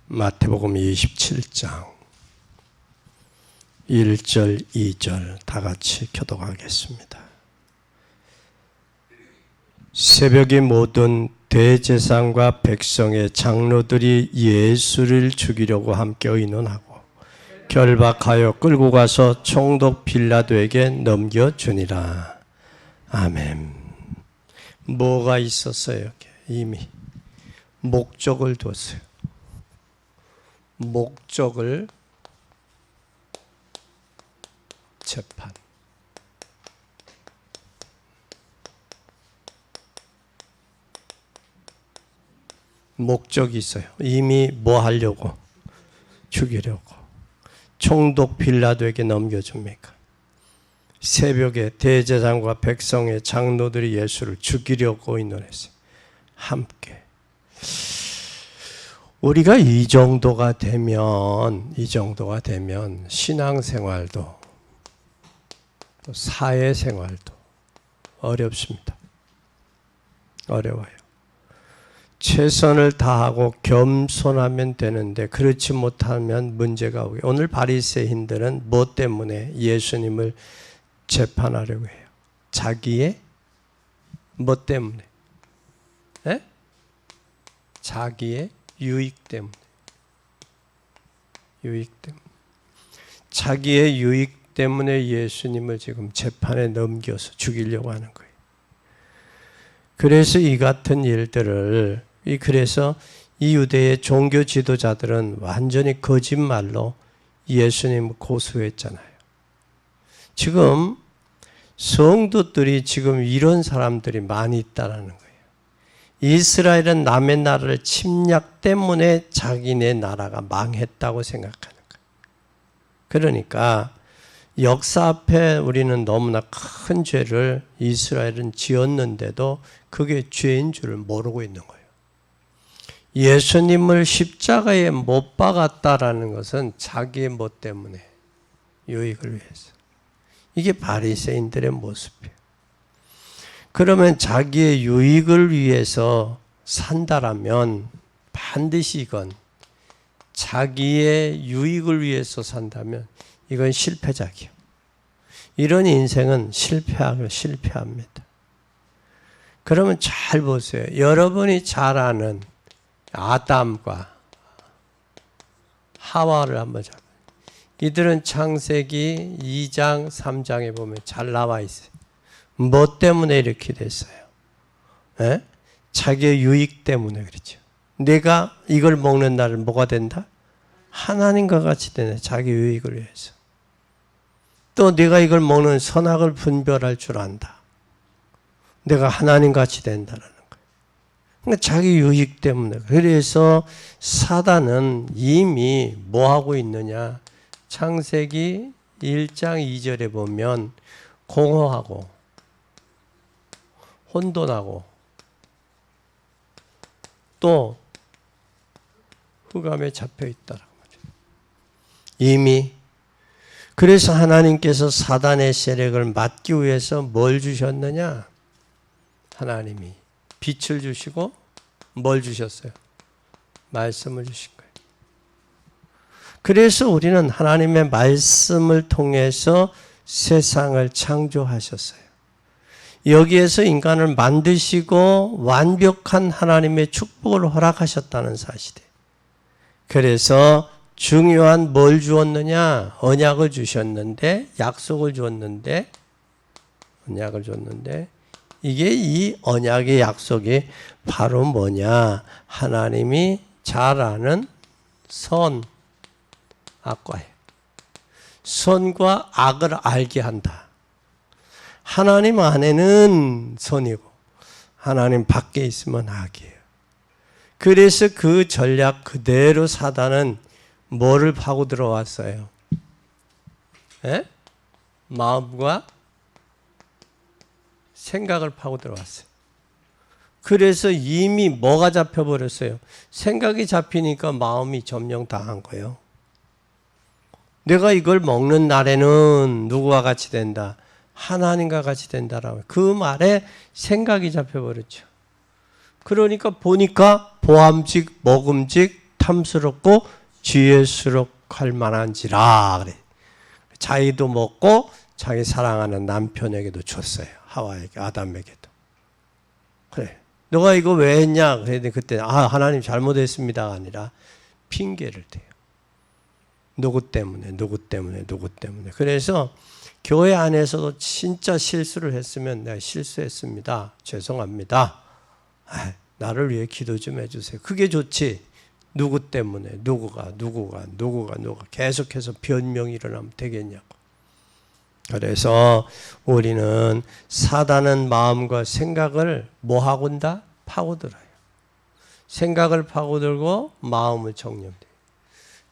마태복음 27장 1절 2절 다 같이 교독하겠습니다. 새벽에 모든 대제사장과 백성의 장로들이 예수를 죽이려고 함께 의논하고 결박하여 끌고 가서 총독 빌라도에게 넘겨주니라. 아멘. 뭐가 있었어요? 이미 목적을 뒀어요. 목적을 재판. 목적이 있어요. 이미 뭐 하려고? 죽이려고. 총독 빌라도에게 넘겨줍니까? 새벽에 대제사장과 백성의 장로들이 예수를 죽이려고 의논했어요. 함께. 우리가 이 정도가 되면 신앙생활도 또 사회생활도 어렵습니다. 어려워요. 최선을 다하고 겸손하면 되는데 그렇지 못하면 문제가 오게. 오늘 바리새인들은 뭐 때문에 예수님을 재판하려고 해요? 자기의 뭐 때문에? 에? 자기의 유익 때문에. 유익 때문에. 자기의 유익 때문에 예수님을 지금 재판에 넘겨서 죽이려고 하는 거예요. 그래서 이 같은 일들을, 그래서 이 유대의 종교 지도자들은 완전히 거짓말로 예수님을 고소했잖아요. 지금 성도들이 지금 이런 사람들이 많이 있다는 거예요. 이스라엘은 남의 나라를 침략 때문에 자기네 나라가 망했다고 생각하는 거예요. 그러니까 역사 앞에 우리는 너무나 큰 죄를 이스라엘은 지었는데도 그게 죄인 줄을 모르고 있는 거예요. 예수님을 십자가에 못 박았다라는 것은 자기의 뭐 때문에? 유익을 위해서. 이게 바리새인들의 모습이에요. 그러면 자기의 유익을 위해서 산다라면 반드시 이건 자기의 유익을 위해서 산다면 이건 실패작이에요. 이런 인생은 실패합니다. 그러면 잘 보세요. 여러분이 잘 아는 아담과 하와를 한번 잡아요. 이들은 창세기 2장, 3장에 보면 잘 나와 있어요. 뭐 때문에 이렇게 됐어요? 에? 자기의 유익 때문에 그렇죠. 내가 이걸 먹는 날은 뭐가 된다? 하나님과 같이 되네. 자기 유익을 위해서. 또 내가 이걸 먹는 선악을 분별할 줄 안다. 내가 하나님같이 된다는 거예요. 그러니까 자기 유익 때문에. 그래서 사단은 이미 뭐 하고 있느냐. 창세기 1장 2절에 보면 공허하고 혼돈하고 또 흑암에 잡혀 있다라고 말이에요. 이미. 그래서 하나님께서 사단의 세력을 막기 위해서 뭘 주셨느냐? 하나님이 빛을 주시고 뭘 주셨어요? 말씀을 주신 거예요. 그래서 우리는 하나님의 말씀을 통해서 세상을 창조하셨어요. 여기에서 인간을 만드시고 완벽한 하나님의 축복을 허락하셨다는 사실이에요. 그래서 중요한 뭘 주었느냐? 언약을 주셨는데, 약속을 줬는데, 언약을 줬는데, 이게 이 언약의 약속이 바로 뭐냐? 하나님이 잘 아는 선, 악과예요. 선과 악을 알게 한다. 하나님 안에는 선이고 하나님 밖에 있으면 악이에요. 그래서 그 전략 그대로 사단은 뭐를 파고 들어왔어요? 에? 마음과 생각을 파고 들어왔어요. 그래서 이미 뭐가 잡혀버렸어요? 생각이 잡히니까 마음이 점령당한 거예요. 내가 이걸 먹는 날에는 누구와 같이 된다? 하나님과 같이 된다라고. 그 말에 생각이 잡혀버렸죠. 그러니까 보니까 보암직, 먹음직 탐스럽고 지혜스럽할 만한지라 그래. 자기도 먹고 자기 사랑하는 남편에게도 줬어요. 하와에게, 아담에게도. 그래. 너가 이거 왜 했냐? 그랬더니 그때 하나님 잘못했습니다가 아니라 핑계를 대요. 누구 때문에. 그래서 교회 안에서도 진짜 실수를 했으면 내가 실수했습니다. 죄송합니다. 나를 위해 기도 좀 해주세요. 그게 좋지. 누구 때문에 누구가 계속해서 변명이 일어나면 되겠냐고. 그래서 우리는 사단은 마음과 생각을 뭐하고 온다? 파고들어요. 생각을 파고들고 마음을 정령돼요.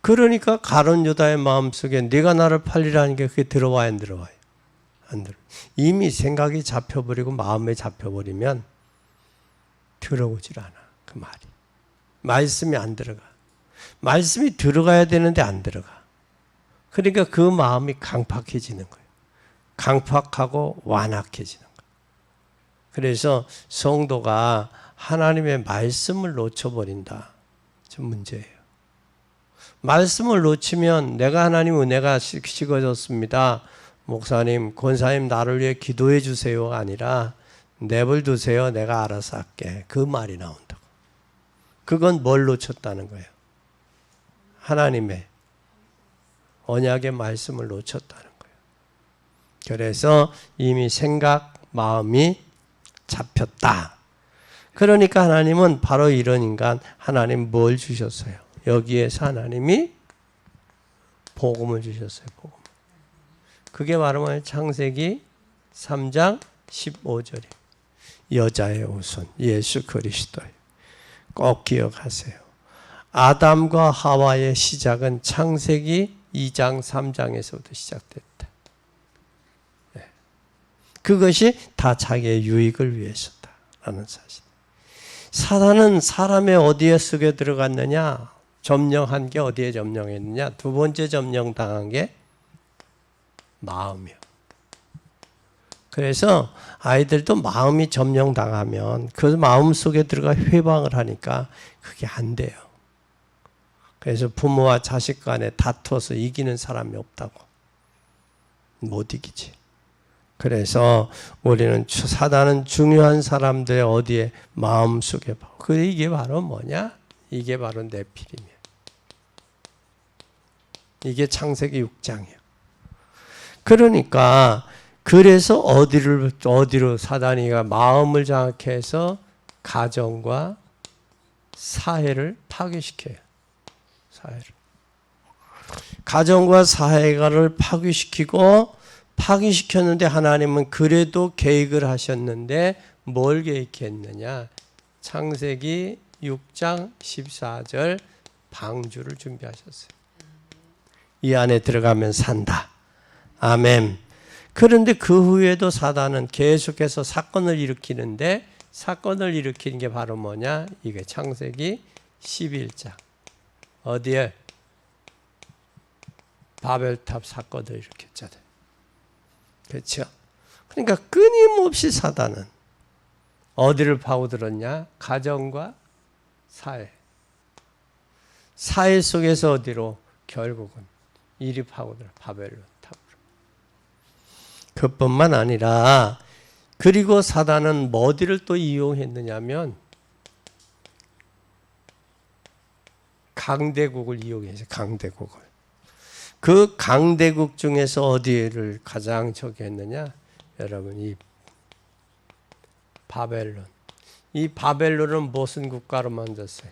그러니까 가룟 유다의 마음속에 네가 나를 팔리라는 게 그게 들어와요, 안 들어와요? 안 들어와요. 이미 생각이 잡혀버리고 마음에 잡혀버리면 들어오질 않아, 그 말이. 말씀이 안 들어가. 말씀이 들어가야 되는데 안 들어가. 그러니까 그 마음이 강팍해지는 거예요. 강팍하고 완악해지는 거예요. 그래서 성도가 하나님의 말씀을 놓쳐버린다. 좀 문제예요. 말씀을 놓치면 내가 하나님 은혜가 식어졌습니다. 목사님, 권사님 나를 위해 기도해 주세요가 아니라 내버려 두세요. 내가 알아서 할게. 그 말이 나온다고. 그건 뭘 놓쳤다는 거예요? 하나님의 언약의 말씀을 놓쳤다는 거예요. 그래서 이미 생각, 마음이 잡혔다. 그러니까 하나님은 바로 이런 인간, 하나님 뭘 주셨어요? 여기에서 하나님이 복음을 주셨어요. 복음. 그게 바로 창세기 3장 15절이에요. 여자의 후손 예수 그리스도예요. 꼭 기억하세요. 아담과 하와의 시작은 창세기 2장 3장에서부터 시작됐다. 네. 그것이 다 자기의 유익을 위해서다라는 사실. 사단은 사람의 어디에 쓰게 들어갔느냐? 점령한 게 어디에 점령했느냐? 두 번째 점령당한 게 마음이요. 그래서 아이들도 마음이 점령당하면 그 마음 속에 들어가 회방을 하니까 그게 안 돼요. 그래서 부모와 자식 간에 다퉈서 이기는 사람이 없다고. 못 이기지. 그래서 우리는 사단은 중요한 사람들의 어디에 마음속에 그래 이게 바로 뭐냐? 이게 바로 네피림이에요. 이게 창세기 6장이에요. 그러니까 그래서 어디로 사단이가 마음을 장악해서 가정과 사회를 파괴시켜요. 사회를. 가정과 사회가를 파괴시켰는데 하나님은 그래도 계획을 하셨는데 뭘 계획했느냐? 창세기 6장 14절 방주를 준비하셨어요. 이 안에 들어가면 산다. 아멘. 그런데 그 후에도 사단은 계속해서 사건을 일으키는데 사건을 일으키는 게 바로 뭐냐? 이게 창세기 11장. 어디에? 바벨탑 사건을 일으켰잖아요. 그렇죠? 그러니까 끊임없이 사단은 어디를 파고들었냐? 가정과 사회. 사회 속에서 어디로? 결국은 이리 파고들어. 바벨론 탑으로. 그뿐만 아니라 그리고 사단은 어디를 또 이용했느냐면 강대국을 이용해서 강대국을. 그 강대국 중에서 어디를 가장 저기 했느냐? 여러분 이 바벨론. 이 바벨론은 무슨 국가로 만들었어요?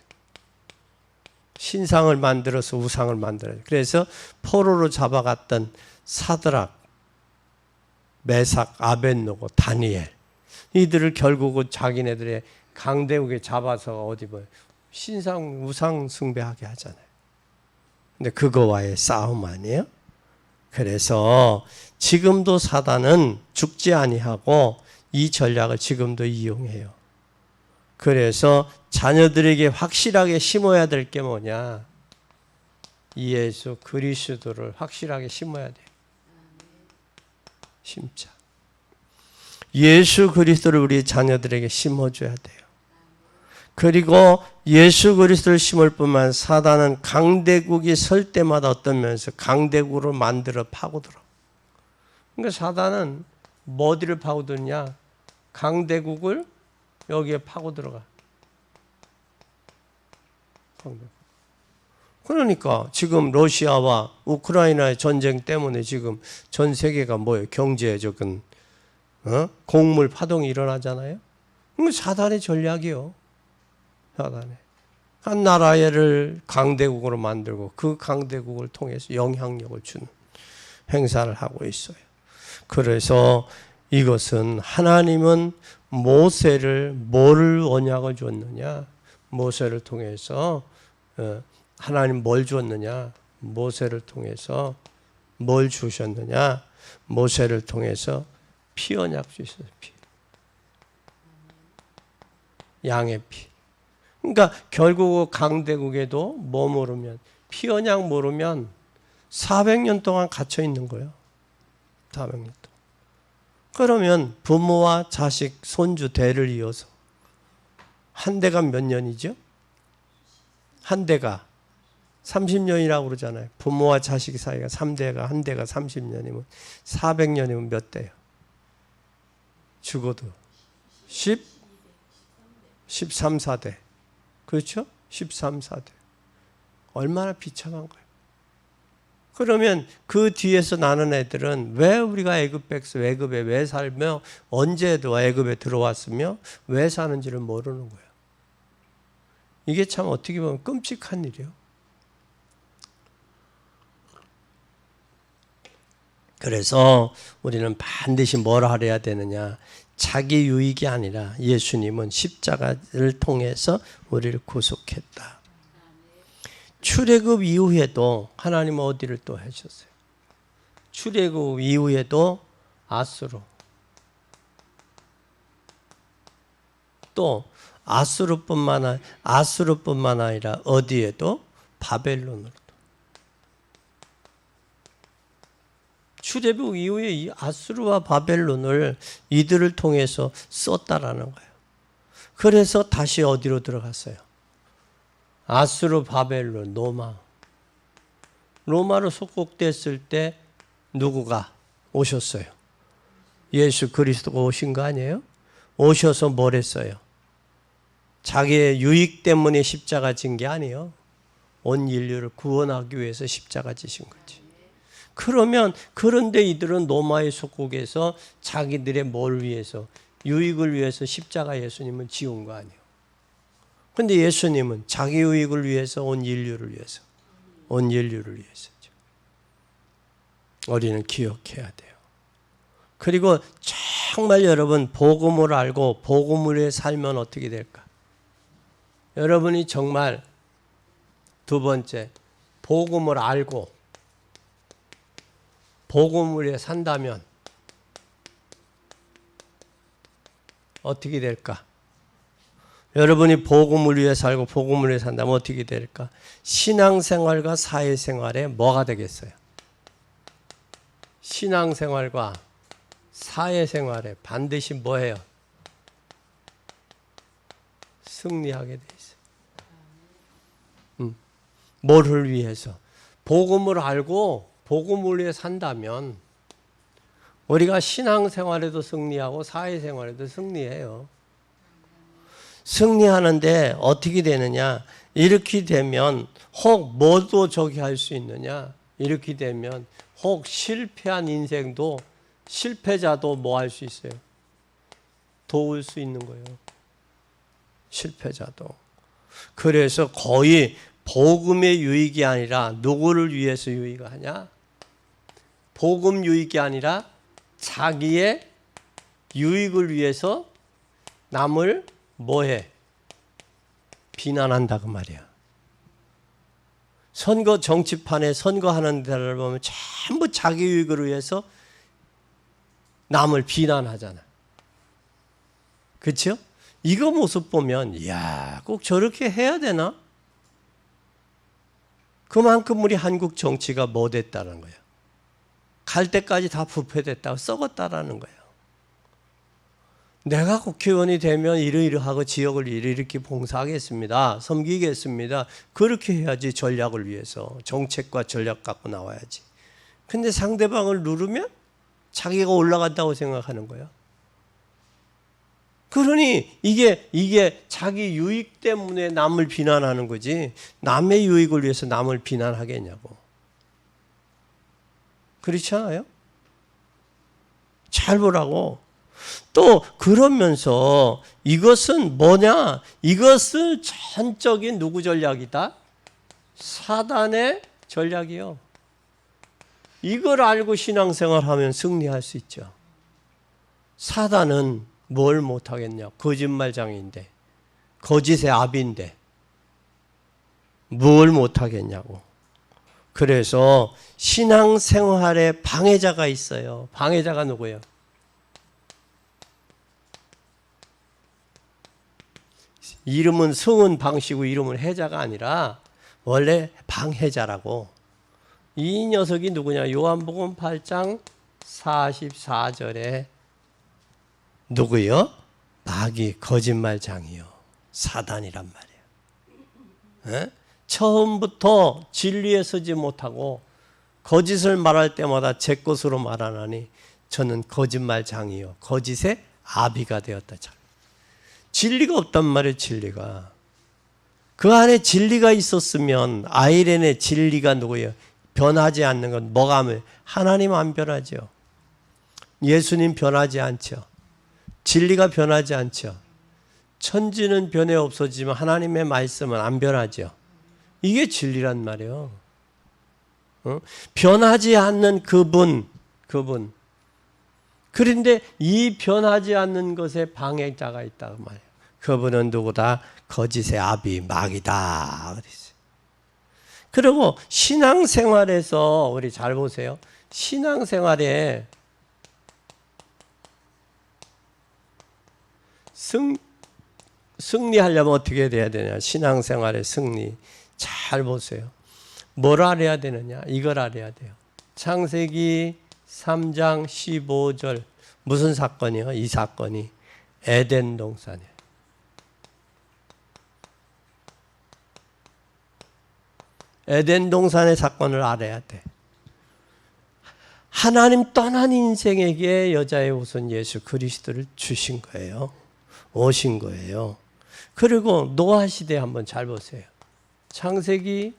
신상을 만들어서 우상을 만들어요. 그래서 포로로 잡아갔던 사드락, 메삭, 아벳노고, 다니엘 이들을 결국은 자기네들의 강대국에 잡아서 어디 뭐 신상 우상 숭배하게 하잖아요. 근데 그거와의 싸움 아니에요? 그래서 지금도 사단은 죽지 아니하고 이 전략을 지금도 이용해요. 그래서 자녀들에게 확실하게 심어야 될 게 뭐냐? 예수 그리스도를 확실하게 심어야 돼요. 심자. 예수 그리스도를 우리 자녀들에게 심어줘야 돼요. 그리고 예수 그리스도를 심을 뿐만 사단은 강대국이 설 때마다 어떤 면에서 강대국을 만들어 파고들어. 그러니까 사단은 어디를 파고드냐? 강대국을 여기에 파고들어가. 그러니까 지금 러시아와 우크라이나의 전쟁 때문에 지금 전 세계가 뭐예요? 경제적인 곡물 파동이 일어나잖아요. 이건 사단의 전략이요. 사단의. 한 나라를 강대국으로 만들고 그 강대국을 통해서 영향력을 주는 행사를 하고 있어요. 그래서 이것은 하나님은 모세를 뭐를 언약을 줬느냐? 모세를 통해서 하나님 뭘 줬느냐? 모세를 통해서 뭘 주셨느냐? 모세를 통해서 피 언약 주셨어요. 피. 양의 피. 그러니까 결국 강대국에도 뭐 모르면 피 언약 모르면 400년 동안 갇혀 있는 거예요. 400년 동안. 그러면 부모와 자식, 손주 대를 이어서 한 대가 몇 년이죠? 한 대가 30년이라고 그러잖아요. 부모와 자식 사이가 3대가 한 대가 30년이면 400년이면 몇 대요? 죽어도 13, 4대. 그렇죠? 13, 4대. 얼마나 비참한 거예요. 그러면 그 뒤에서 나는 애들은 왜 우리가 애굽에 왜 살며 언제도 애굽에 들어왔으며 왜 사는지를 모르는 거예요. 이게 참 어떻게 보면 끔찍한 일이에요. 그래서 우리는 반드시 뭘 하려야 되느냐? 자기 유익이 아니라 예수님은 십자가를 통해서 우리를 구속했다. 출애굽 이후에도 하나님은 어디를 또 하셨어요? 출애굽 이후에도 아수르, 또 아수르뿐만 아니라 어디에도 바벨론으로. 출애굽 이후에 이 아수르와 바벨론을 이들을 통해서 썼다라는 거예요. 그래서 다시 어디로 들어갔어요? 아수르, 바벨론, 로마로 속국됐을 때 누구가 오셨어요? 예수 그리스도가 오신 거 아니에요? 오셔서 뭘 했어요? 자기의 유익 때문에 십자가 진 게 아니에요. 온 인류를 구원하기 위해서 십자가 지신 거지. 그런데 이들은 로마의 속국에서 자기들의 뭘 위해서, 유익을 위해서 십자가 예수님은 지은 거 아니에요. 근데 예수님은 자기 유익을 위해서 온 인류를 위해서죠. 우리는 기억해야 돼요. 그리고 정말 여러분 복음을 알고 복음을 위해 살면 어떻게 될까? 여러분이 정말 두 번째 복음을 알고 복음을 위해 산다면 어떻게 될까? 여러분이 복음을 위해 살고 복음을 위해 산다면 어떻게 될까? 신앙생활과 사회생활에 뭐가 되겠어요? 신앙생활과 사회생활에 반드시 뭐예요? 승리하게 돼 있어요. 뭐를 위해서? 복음을 알고 복음을 위해 산다면 우리가 신앙생활에도 승리하고 사회생활에도 승리해요. 승리하는데 어떻게 되느냐? 이렇게 되면 혹 뭐도 저기 할 수 있느냐? 이렇게 되면 혹 실패한 인생도 실패자도 뭐 할 수 있어요? 도울 수 있는 거예요. 실패자도. 그래서 거의 복음의 유익이 아니라 누구를 위해서 유익하냐? 복음 유익이 아니라 자기의 유익을 위해서 남을 뭐해? 비난한다 그 말이야. 선거 정치판에 선거하는 데를 보면 전부 자기 유익을 위해서 남을 비난하잖아. 그렇죠? 이거 모습 보면 이야, 꼭 저렇게 해야 되나? 그만큼 우리 한국 정치가 뭐 됐다는 거예요? 갈 때까지 다 부패됐다고 썩었다라는 거예요. 내가 국회의원이 되면 이러이러하고 지역을 이렇게 봉사하겠습니다. 섬기겠습니다. 그렇게 해야지. 전략을 위해서 정책과 전략 갖고 나와야지. 근데 상대방을 누르면 자기가 올라간다고 생각하는 거야. 그러니 이게 자기 유익 때문에 남을 비난하는 거지, 남의 유익을 위해서 남을 비난하겠냐고. 그렇지 않아요? 잘 보라고. 또 그러면서 이것은 뭐냐? 이것은 전적인 누구 전략이다? 사단의 전략이요. 이걸 알고 신앙생활하면 승리할 수 있죠. 사단은 뭘 못하겠냐? 거짓말장인데, 거짓의 아비인데 뭘 못하겠냐고. 그래서 신앙생활에 방해자가 있어요. 방해자가 누구예요? 이름은 성은 방씨고 이름은 해자가 아니라 원래 방해자라고. 이 녀석이 누구냐? 요한복음 8장 44절에 누구요? 마귀, 거짓말장이요. 사단이란 말이에요. 에? 처음부터 진리에 서지 못하고 거짓을 말할 때마다 제 것으로 말하나니 저는 거짓말장이요. 거짓의 아비가 되었다. 진리가 없단 말이에요. 진리가. 그 안에 진리가 있었으면 아이렌의 진리가 누구예요? 변하지 않는 건 뭐가 하면 하나님 안 변하죠. 예수님 변하지 않죠. 진리가 변하지 않죠. 천지는 변해 없어지만 하나님의 말씀은 안 변하죠. 이게 진리란 말이에요. 변하지 않는 그분. 그런데 이 변하지 않는 것에 방해자가 있다고 말이에요. 그분은 누구다? 거짓의 아비, 마귀다. 그랬어요. 그리고 신앙생활에서 우리 잘 보세요. 신앙생활에 승리하려면 어떻게 돼야 되냐? 신앙생활의 승리. 잘 보세요. 뭘 알아야 되느냐? 이걸 알아야 돼요. 창세기 3장 15절. 무슨 사건이요? 이 사건이 에덴 동산이에요. 에덴 동산의 사건을 알아야 돼. 하나님 떠난 인생에게 여자의 후손 예수 그리스도를 주신 거예요. 오신 거예요. 그리고 노아 시대 한번 잘 보세요. 창세기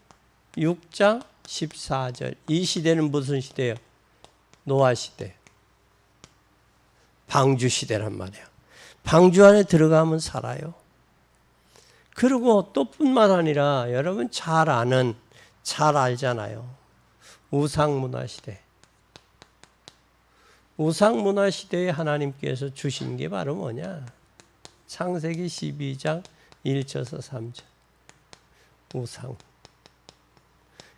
6장 14절. 이 시대는 무슨 시대예요? 노아 시대. 방주 시대란 말이에요. 방주 안에 들어가면 살아요. 그리고 또 뿐만 아니라 여러분 잘 알잖아요. 우상문화 시대. 우상문화 시대에 하나님께서 주신 게 바로 뭐냐? 창세기 12장 1절에서 3절. 우상.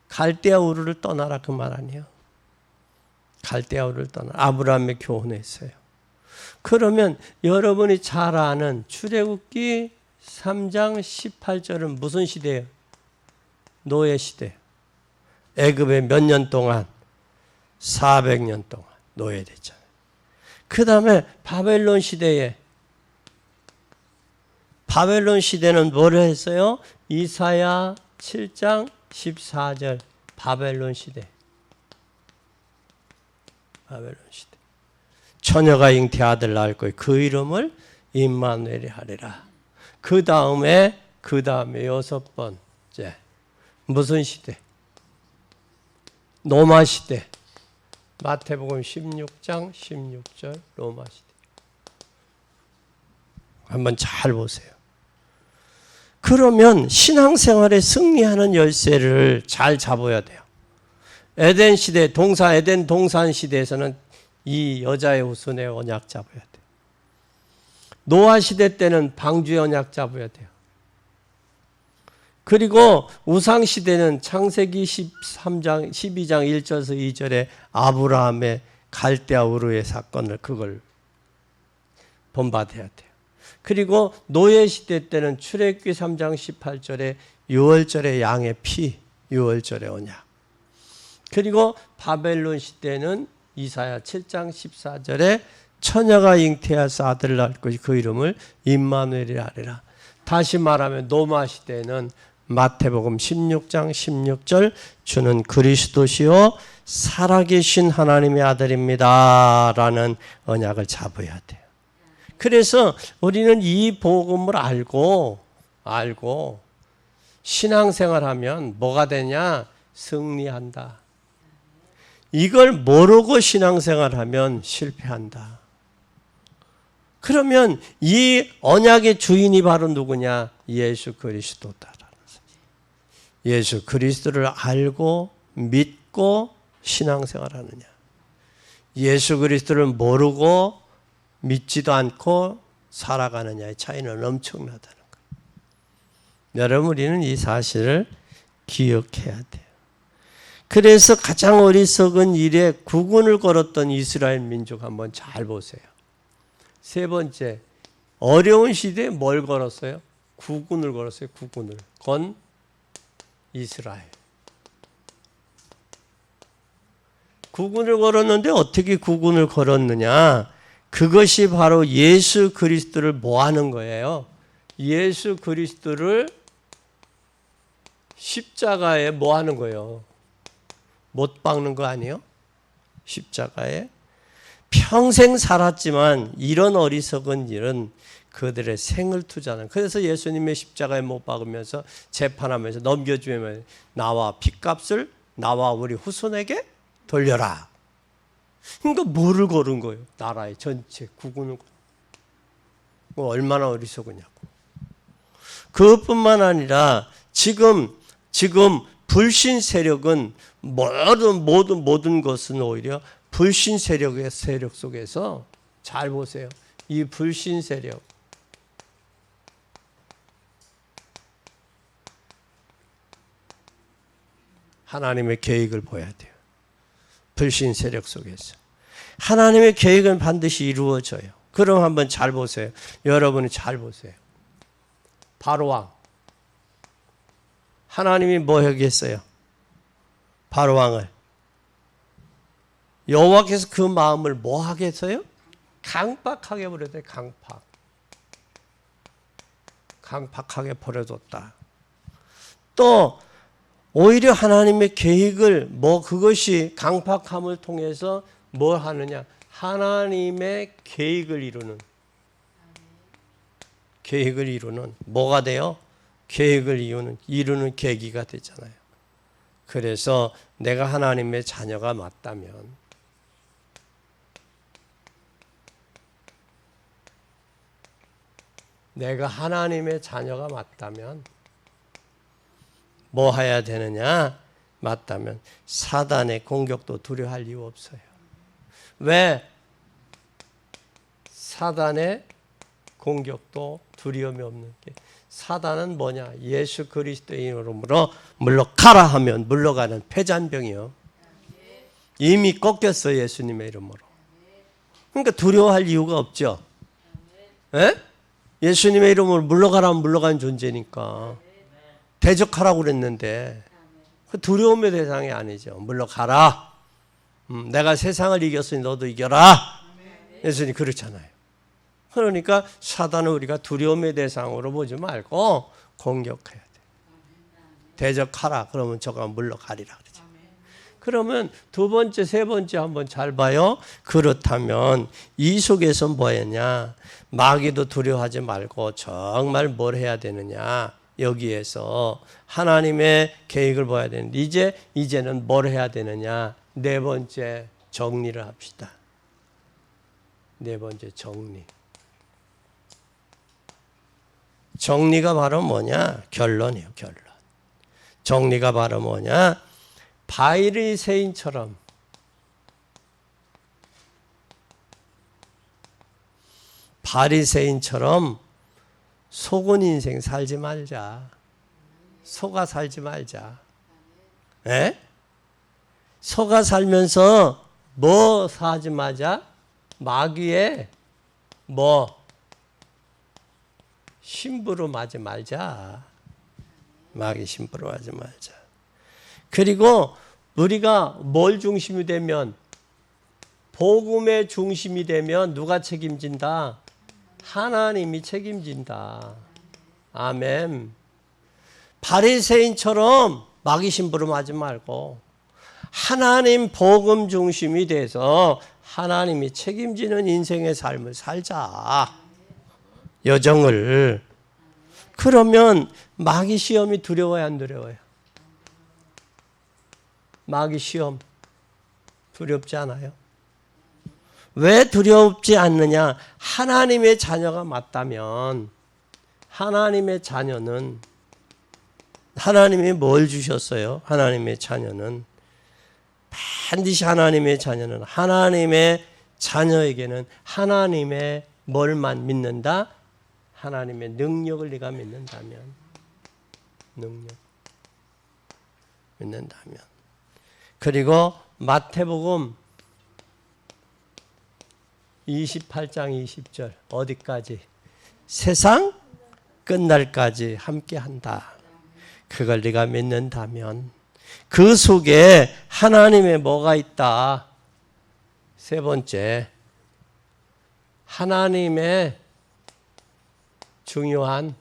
갈대아 우르를 떠나라 그 말 아니에요. 갈대아 우르를 떠나라. 아브라함의 교훈했어요. 그러면 여러분이 잘 아는 출애굽기 3장 18절은 무슨 시대예요? 노예 시대. 애굽에 몇 년 동안? 400년 동안 노예됐잖아요. 그 다음에 바벨론 시대는 뭘 했어요? 이사야 7장 14절. 바벨론 시대. 처녀가 잉태 아들 낳을 거예요. 그 이름을 임마누엘이 하리라. 그 다음에 여섯 번째 무슨 시대? 로마 시대. 마태복음 16장 16절 로마 시대. 한번 잘 보세요. 그러면 신앙생활에 승리하는 열쇠를 잘 잡아야 돼요. 에덴 시대, 에덴 동산 시대에서는 이 여자의 후손의 언약 잡아야 돼요. 노아 시대 때는 방주의 언약 잡아야 돼요. 그리고 우상 시대는 창세기 12장 1절에서 2절에 아브라함의 갈대아 우르의 사건을 그걸 본받아야 돼요. 그리고 노예 시대 때는 출애굽기 3장 18절에 6월절의 양의 피, 6월절의 언약. 그리고 바벨론 시대는 이사야 7장 14절에 처녀가 잉태하여서 아들을 낳을 것이 그 이름을 임마누엘이라 하리라. 다시 말하면 노마 시대에는 마태복음 16장 16절 주는 그리스도시요 살아계신 하나님의 아들입니다 라는 언약을 잡아야 돼요. 그래서 우리는 이 복음을 알고 신앙생활하면 뭐가 되냐? 승리한다. 이걸 모르고 신앙생활하면 실패한다. 그러면 이 언약의 주인이 바로 누구냐? 예수 그리스도다라는 거죠. 예수 그리스도를 알고 믿고 신앙생활하느냐? 예수 그리스도를 모르고 믿지도 않고 살아가느냐의 차이는 엄청나다는 거예요. 여러분, 우리는 이 사실을 기억해야 돼요. 그래서 가장 어리석은 일에 국군을 걸었던 이스라엘 민족 한번 잘 보세요. 세 번째, 어려운 시대에 뭘 걸었어요? 국군을 걸었어요. 국군을. 건 이스라엘. 국군을 걸었는데 어떻게 국군을 걸었느냐? 그것이 바로 예수 그리스도를 뭐 하는 거예요? 예수 그리스도를 십자가에 뭐 하는 거예요? 못 박는 거 아니에요? 십자가에. 평생 살았지만 이런 어리석은 일은 그들의 생을 투자하는. 그래서 예수님의 십자가에 못 박으면서 재판하면서 넘겨주면 나와 핏값을 나와 우리 후손에게 돌려라. 그러니까 뭐를 걸은 거예요? 나라의 전체 국군을. 뭐 얼마나 어리석으냐고. 그것뿐만 아니라 지금 불신 세력은 모든 것은 오히려 불신 세력 속에서 잘 보세요. 이 불신 세력. 하나님의 계획을 봐야 돼요. 불신 세력 속에서. 하나님의 계획은 반드시 이루어져요. 그럼 한번 잘 보세요. 여러분이 잘 보세요. 바로왕. 하나님이 뭐 하겠어요? 바로왕을. 여호와께서 그 마음을 뭐 하겠어요? 강팍하게 버려둬요. 강팍하게 버려뒀다. 또 오히려 하나님의 계획을 그것이 강팍함을 통해서 뭘 하느냐? 하나님의 계획을 이루는 뭐가 돼요? 계획을 이루는 계기가 되잖아요. 그래서 내가 하나님의 자녀가 맞다면 뭐 해야 되느냐? 맞다면 사단의 공격도 두려워할 이유 없어요. 왜? 사단의 공격도 두려움이 없는 게, 사단은 뭐냐? 예수 그리스도의 이름으로 물러가라 하면 물러가는 패잔병이요. 이미 꺾였어요. 예수님의 이름으로. 그러니까 두려워할 이유가 없죠. 에? 예수님의 이름으로 물러가라 하면 물러가는 존재니까. 대적하라고 그랬는데 그 두려움의 대상이 아니죠. 물러가라. 내가 세상을 이겼으니 너도 이겨라. 예수님 그렇잖아요. 그러니까 사단은 우리가 두려움의 대상으로 보지 말고 공격해야 돼. 대적하라. 그러면 저가 물러가리라 그러죠. 그러면 두 번째, 세 번째 한번 잘 봐요. 그렇다면 이 속에서 뭐였냐? 마귀도 두려워하지 말고 정말 뭘 해야 되느냐? 여기에서 하나님의 계획을 봐야 되는데 이제는 뭘 해야 되느냐? 네 번째, 정리를 합시다. 네 번째, 정리. 정리가 바로 뭐냐? 결론이에요. 결론. 정리가 바로 뭐냐? 바리새인처럼 속은 인생 살지 말자. 속아 살지 말자. 에? 속아 살면서 뭐 사지 말자? 마귀의 심부름하지 말자. 마귀 심부름하지 말자. 그리고 우리가 뭘 중심이 되면 복음의 중심이 되면 누가 책임진다? 하나님이 책임진다. 아멘. 바리새인처럼 마귀 심부름하지 말고 하나님 복음 중심이 돼서 하나님이 책임지는 인생의 삶을 살자. 여정을. 그러면 마귀 시험이 두려워요, 안 두려워요? 마귀 시험 두렵지 않아요? 왜 두렵지 않느냐? 하나님의 자녀가 맞다면 하나님의 자녀는 하나님이 뭘 주셨어요? 하나님의 자녀는 반드시 하나님의 자녀는 하나님의 자녀에게는 하나님의 뭘만 믿는다? 하나님의 능력을 네가 믿는다면 능력 믿는다면 그리고 마태복음 28장 20절 어디까지? 세상 끝날까지 함께한다. 그걸 네가 믿는다면 그 속에 하나님의 뭐가 있다? 세 번째, 하나님의 중요한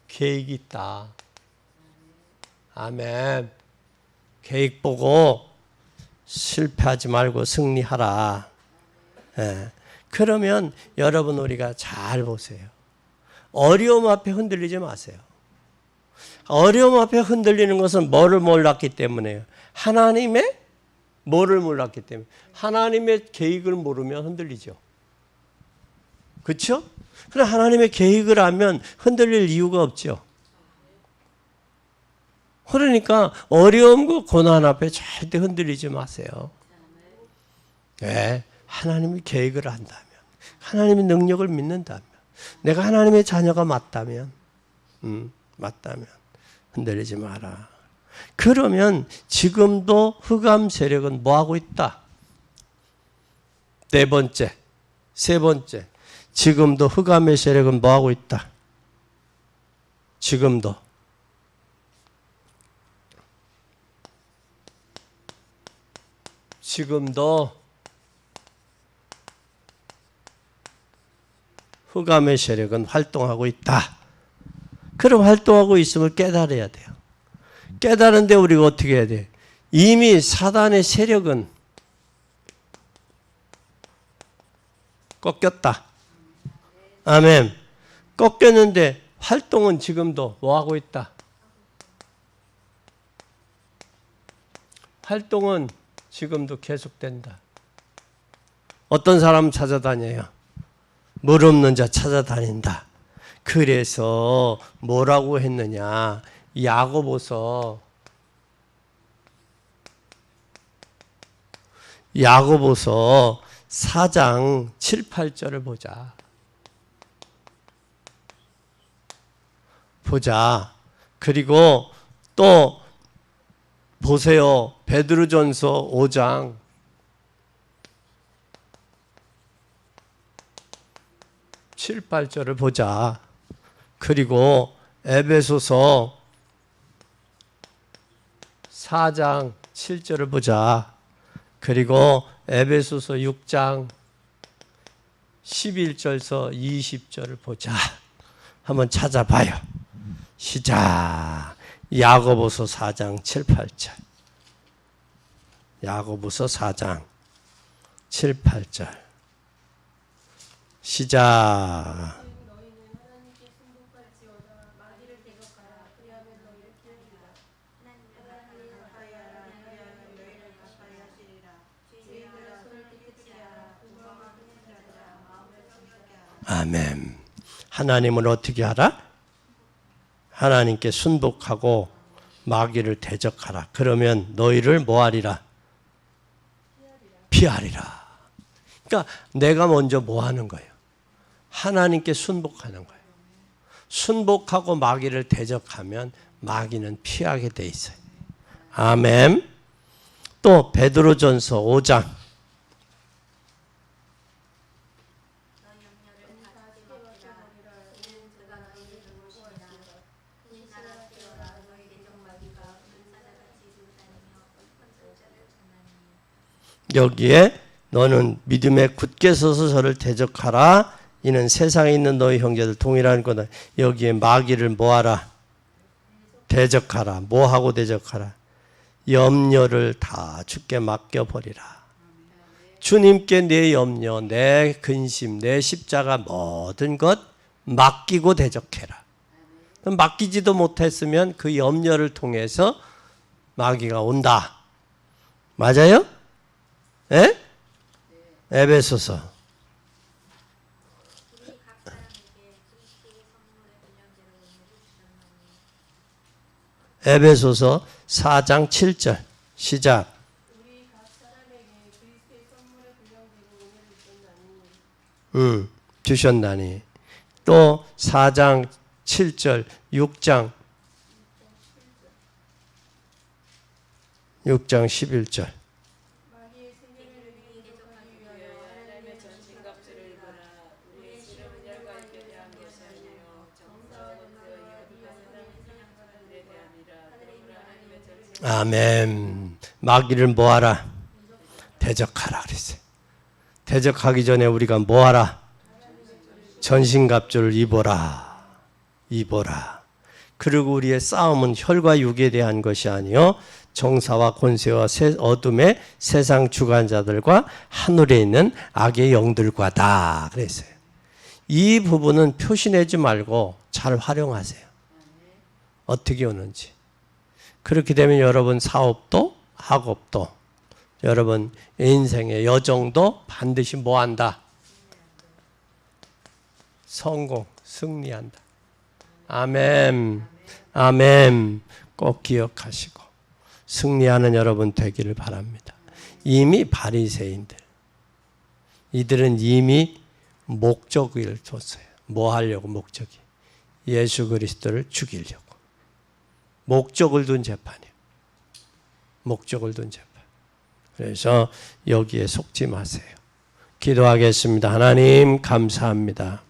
계획이 있다. 아멘. 계획 보고 실패하지 말고 승리하라. 예. 그러면 여러분 우리가 잘 보세요. 어려움 앞에 흔들리지 마세요. 어려움 앞에 흔들리는 것은 뭐를 몰랐기 때문에요. 하나님의 뭐를 몰랐기 때문에. 하나님의 계획을 모르면 흔들리죠. 그렇죠? 그럼 하나님의 계획을 알면 흔들릴 이유가 없죠. 그러니까 어려움과 고난 앞에 절대 흔들리지 마세요. 네, 하나님의 계획을 안다면, 하나님의 능력을 믿는다면, 내가 하나님의 자녀가 맞다면 흔들리지 마라. 그러면 지금도 흑암 세력은 뭐하고 있다? 네 번째, 세 번째, 지금도 흑암의 세력은 뭐하고 있다? 지금도 흑암의 세력은 활동하고 있다. 그럼 활동하고 있음을 깨달아야 돼요. 깨달은데 우리가 어떻게 해야 돼? 이미 사단의 세력은 꺾였다. 아멘. 꺾였는데 활동은 지금도 뭐하고 있다? 활동은 지금도 계속된다. 어떤 사람 찾아다녀요? 물 없는 자 찾아다닌다. 그래서 뭐라고 했느냐? 야고보서 4장 7, 8절을 보자. 그리고 또 보세요. 베드로전서 5장 7, 8절을 보자. 그리고 에베소서 4장 7절을 보자. 그리고 에베소서 6장 11절서 20절을 보자. 한번 찾아봐요. 시작. 야고보서 4장 7, 8절. 야고보서 4장 7, 8절. 시작. 아멘. 하나님을 어떻게 하라? 하나님께 순복하고 마귀를 대적하라. 그러면 너희를 뭐하리라? 피하리라. 그러니까 내가 먼저 뭐 하는 거예요? 하나님께 순복하는 거예요. 순복하고 마귀를 대적하면 마귀는 피하게 돼 있어요. 아멘. 또 베드로전서 5장 5 여기에 너는 믿음에 굳게 서서 저를 대적하라. 이는 세상에 있는 너희 형제들 동일한 거다. 여기에 마귀를 뭐하라? 대적하라. 뭐하고 대적하라? 염려를 다 주께 맡겨버리라. 주님께 내 염려, 내 근심, 내 십자가 모든 것 맡기고 대적해라. 맡기지도 못했으면 그 염려를 통해서 마귀가 온다. 맞아요? 에? 에베소서. 에베소서 4장 7절 시작. 주셨나니. 또 4장 7절 6장 11절. 아멘. 마귀를 뭐하라? 대적하라 그랬어요. 대적하기 전에 우리가 뭐하라? 전신갑주를 입어라. 입어라. 그리고 우리의 싸움은 혈과 육에 대한 것이 아니요 정사와 권세와 어둠의 세상 주관자들과 하늘에 있는 악의 영들과다 그랬어요. 이 부분은 표시내지 말고 잘 활용하세요. 어떻게 오는지. 그렇게 되면 여러분 사업도 학업도 여러분 인생의 여정도 반드시 뭐한다? 성공, 승리한다. 아멘. 아멘. 꼭 기억하시고 승리하는 여러분 되기를 바랍니다. 이미 바리새인들 이들은 이미 목적을 뒀어요. 뭐 하려고 목적이? 예수 그리스도를 죽이려고. 목적을 둔 재판이에요. 목적을 둔 재판. 그래서 여기에 속지 마세요. 기도하겠습니다. 하나님 감사합니다.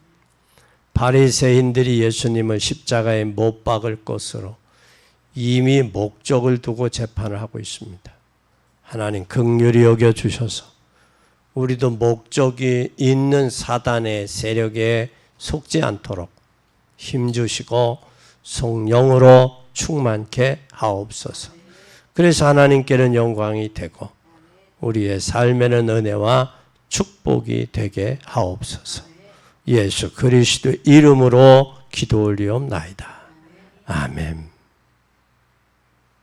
바리새인들이 예수님을 십자가에 못 박을 것으로 이미 목적을 두고 재판을 하고 있습니다. 하나님 긍휼히 여겨주셔서 우리도 목적이 있는 사단의 세력에 속지 않도록 힘주시고 성령으로 충만케 하옵소서. 그래서 하나님께는 영광이 되고 우리의 삶에는 은혜와 축복이 되게 하옵소서. 예수 그리스도 이름으로 기도 올리옵나이다. 아멘.